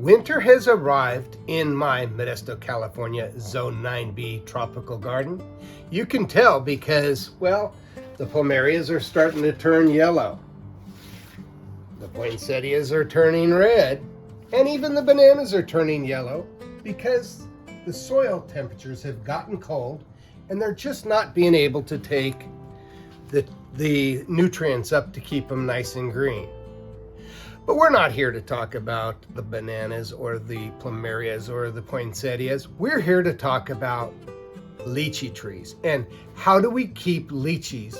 Winter has arrived in my Modesto, California Zone 9b tropical garden. You can tell because, well, the plumerias are starting to turn yellow. The poinsettias are turning red, and even the bananas are turning yellow because the soil temperatures have gotten cold and they're just not being able to take the nutrients up to keep them nice and green. But we're not here to talk about the bananas or the plumerias or the poinsettias. We're here to talk about lychee trees and how do we keep lychees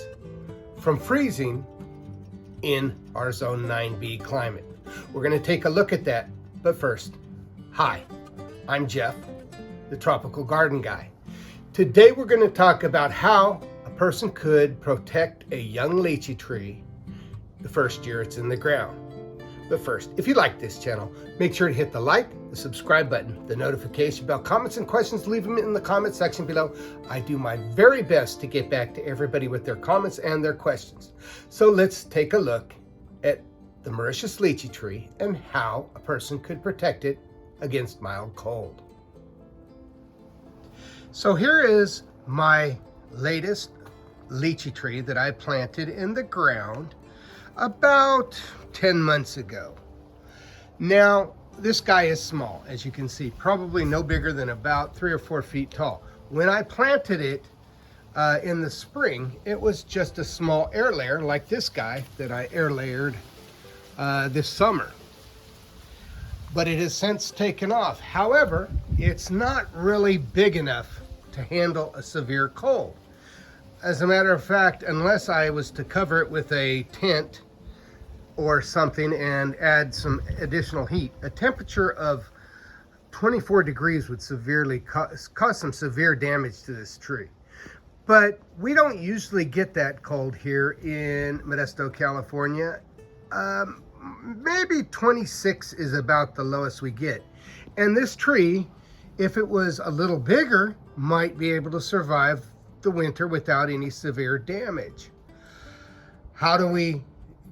from freezing in our Zone 9b climate. We're going to take a look at that. But first, hi, I'm Jeff, the Tropical Garden Guy. Today we're going to talk about how a person could protect a young lychee tree the first year it's in the ground. But first, if you like this channel, make sure to hit the like, the subscribe button, the notification bell. Comments and questions, leave them in the comment section below. I do my very best to get back to everybody with their comments and their questions. So let's take a look at the Mauritius lychee tree and how a person could protect it against mild cold. So here is my latest lychee tree that I planted in the ground about 10 months ago. Now, this guy is small, as you can see, probably no bigger than about 3 or 4 feet tall. When I planted it in the spring, it was just a small air layer like this guy that I air layered this summer. But it has since taken off. However, it's not really big enough to handle a severe cold. As a matter of fact, unless I was to cover it with a tent or something and add some additional heat, a temperature of 24 degrees would severely cause some severe damage to this tree. But we don't usually get that cold here in Modesto, California. Maybe 26 is about the lowest we get. And this tree, if it was a little bigger, might be able to survive the winter without any severe damage. How do we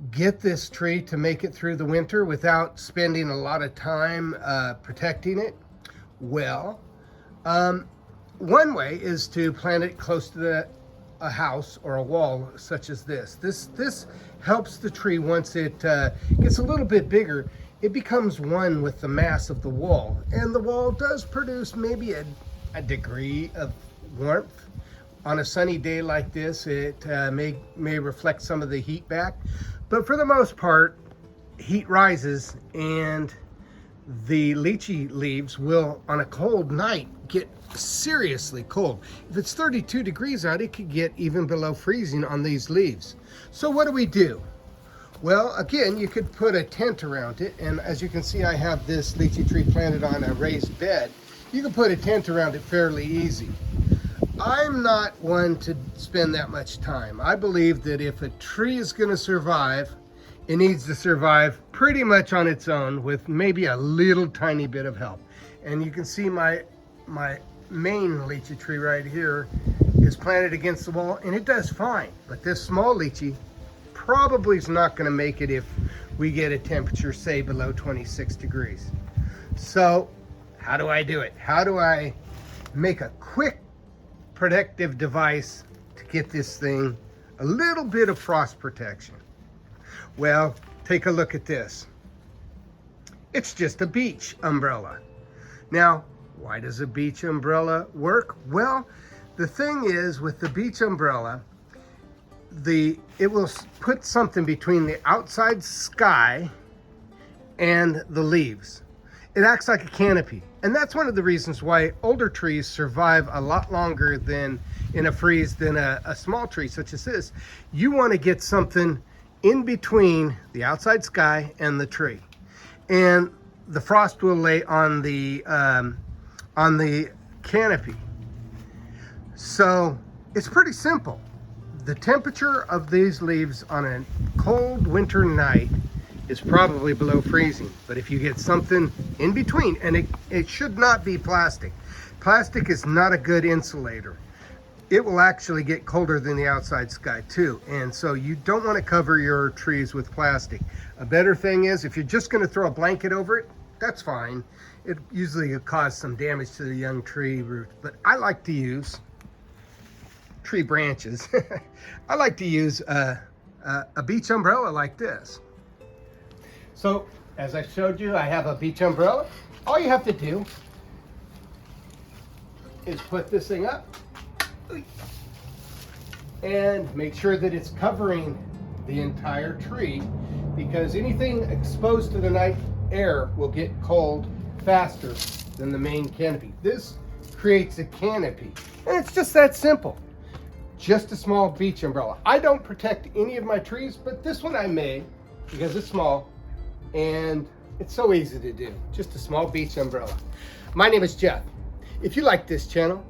get this tree to make it through the winter without spending a lot of time protecting it? Well, one way is to plant it close to a house or a wall such as this. This helps the tree. Once it gets a little bit bigger, it becomes one with the mass of the wall, and the wall does produce maybe a degree of warmth. On a sunny day like this, it may reflect some of the heat back, but for the most part, heat rises and the lychee leaves will, on a cold night, get seriously cold. If it's 32 degrees out, it could get even below freezing on these leaves. So what do we do? Well, again, you could put a tent around it, and as you can see, I have this lychee tree planted on a raised bed. You can put a tent around it fairly easy. I'm not one to spend that much time. I believe that if a tree is going to survive, it needs to survive pretty much on its own with maybe a little tiny bit of help. And you can see my main lychee tree right here is planted against the wall, and it does fine. But this small lychee probably is not going to make it if we get a temperature, say, below 26 degrees. So how do I do it? How do I make a quick protective device to get this thing a little bit of frost protection? Well, take a look at this. It's just a beach umbrella. Now, why does a beach umbrella work? Well, the thing is, with the beach umbrella, it will put something between the outside sky and the leaves. It acts like a canopy. And that's one of the reasons why older trees survive a lot longer than in a freeze than a small tree such as this. You want to get something in between the outside sky and the tree. And the frost will lay on the canopy. So it's pretty simple. The temperature of these leaves on a cold winter night is probably below freezing. But if you get something in between, and it should not be plastic. Plastic is not a good insulator. It will actually get colder than the outside sky too. And so you don't want to cover your trees with plastic. A better thing is, if you're just going to throw a blanket over it, that's fine. It usually will cause some damage to the young tree roots, but I like to use tree branches. I like to use a beach umbrella like this. So as I showed you, I have a beach umbrella. All you have to do is put this thing up and make sure that it's covering the entire tree, because anything exposed to the night air will get cold faster than the main canopy. This creates a canopy, and it's just that simple. Just a small beach umbrella. I don't protect any of my trees, but this one I may, because it's small and it's so easy to do. Just a small beach umbrella. My name is Jeff. If you like this channel,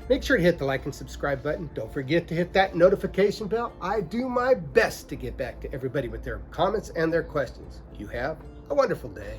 make sure to hit the like and subscribe button. Don't forget to hit that notification bell. I do my best to get back to everybody with their comments and their questions. You have a wonderful day.